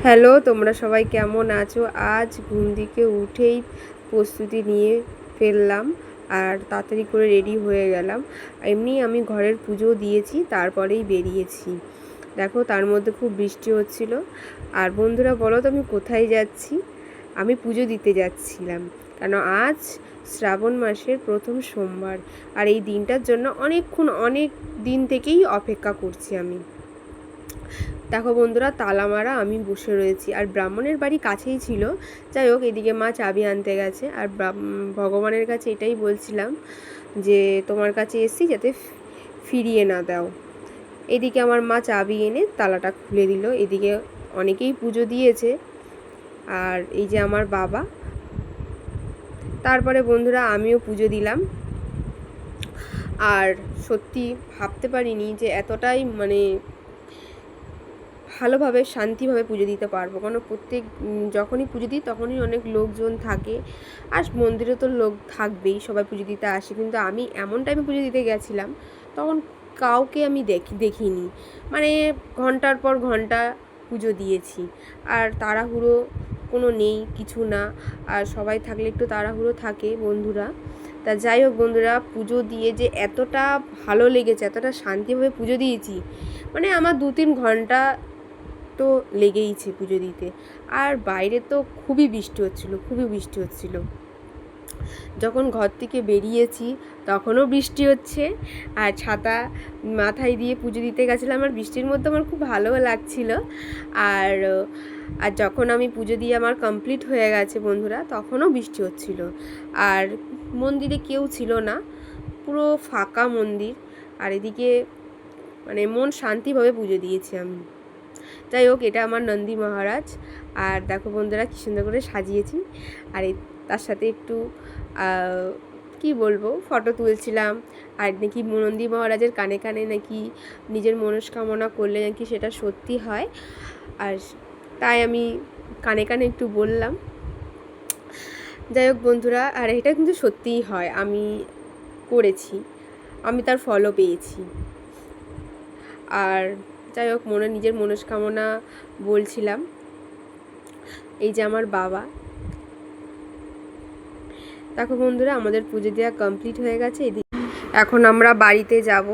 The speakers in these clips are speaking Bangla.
হ্যালো, তোমরা সবাই কেমন আছো? আজ ঘুম থেকে উঠেই প্রস্তুতি নিয়ে ফেললাম আর তাড়াতাড়ি করে রেডি হয়ে গেলাম। এমনি আমি ঘরের পুজো দিয়েছি, তারপরেই বেরিয়েছি। দেখো, তার মধ্যে খুব বৃষ্টি হচ্ছিল। আর বন্ধুরা বলো তো আমি কোথায় যাচ্ছি? আমি পুজো দিতে যাচ্ছিলাম, কেন আজ শ্রাবণ মাসের প্রথম সোমবার। আর এই দিনটার জন্য অনেক দিন থেকেই অপেক্ষা করছি আমি। দেখো বন্ধুরা, তালা মারা আমি বসে রয়েছি, আর ব্রাহ্মণের বাড়ি কাছেই ছিল। যাই হোক, এদিকে মা চাবি আনতে গেছে, আর ভগবানের কাছে এটাই বলছিলাম যে তোমার কাছে এসছি যাতে ফিরিয়ে না দাও। এদিকে আমার মা চাবি এনে তালাটা খুলে দিল। এদিকে অনেকেই পুজো দিয়েছে, আর এই যে আমার বাবা। তারপরে বন্ধুরা আমিও পুজো দিলাম। আর সত্যি ভাবতে পারিনি যে এতটাই ভালোভাবে শান্তিভাবে পুজো দিতে পারবো, কারণ যখনই পুজো দিই তখনই অনেক লোকজন থাকে, আর মন্দিরে তো লোক থাকবেই, সবাই পুজো দিতে আসে। কিন্তু আমি এমন টাইমে পুজো দিতে গেছিলাম, তখন কাউকে আমি দেখিনি। ঘন্টার পর ঘন্টা পুজো দিয়েছি, আর তাড়াহুড়ো কোনো নেই, কিছু না। আর সবাই থাকলে একটু তাড়াহুড়ো থাকে বন্ধুরা। তা যাই হোক বন্ধুরা, পুজো দিয়ে যে এতটা ভালো লেগেছে, এতটা শান্তিভাবে পুজো দিয়েছি, আমার 2-3 ঘন্টা তো লেগেইছে পুজো দিতে। আর বাইরে তো খুবই বৃষ্টি হচ্ছিল। যখন ঘর থেকে বেরিয়েছি তখনও বৃষ্টি হচ্ছে, আর ছাতা মাথায় দিয়ে পুজো দিতে গেছিলাম। আর বৃষ্টির মধ্যে আমার খুব ভালোও লাগছিল। আর আর যখন আমি পুজো দিয়ে আমার কমপ্লিট হয়ে গেছে বন্ধুরা, তখনও বৃষ্টি হচ্ছিল। আর মন্দিরে কেউ ছিল না, পুরো ফাঁকা মন্দির। আর এদিকে মন শান্তিভাবে পুজো দিয়েছি আমি। যাই হোক, এটা আমার নন্দী মহারাজ। আর দেখো বন্ধুরা কী সুন্দর করে সাজিয়েছি। আর তার সাথে একটু কি বলবো, ফটো তুলছিলাম। আর নাকি নন্দী মহারাজের কানে কানে নাকি নিজের মনস্কামনা করলে নাকি সেটা সত্যি হয়। আর তাই আমি কানে কানে একটু বললাম। যাই হোক বন্ধুরা, আর এটা কিন্তু সত্যিই হয়, আমি করেছি, আমি তার ফলও পেয়েছি। আর যাই হোক, নিজের মনস্কামনা বলছিলাম। এই যে আমার বাবা। দেখো বন্ধুরা, আমাদের পুজো দেওয়া কমপ্লিট হয়ে গেছে। এখন আমরা বাড়িতে যাব।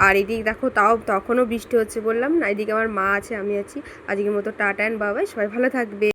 আর এদিকে দেখো, তখনও বৃষ্টি হচ্ছে, বললাম না। এদিকে আমার মা আছে, আমি আছি। আজকের মতো টাটা অ্যান্ড বাই বাই, সবাই ভালো থাকবে।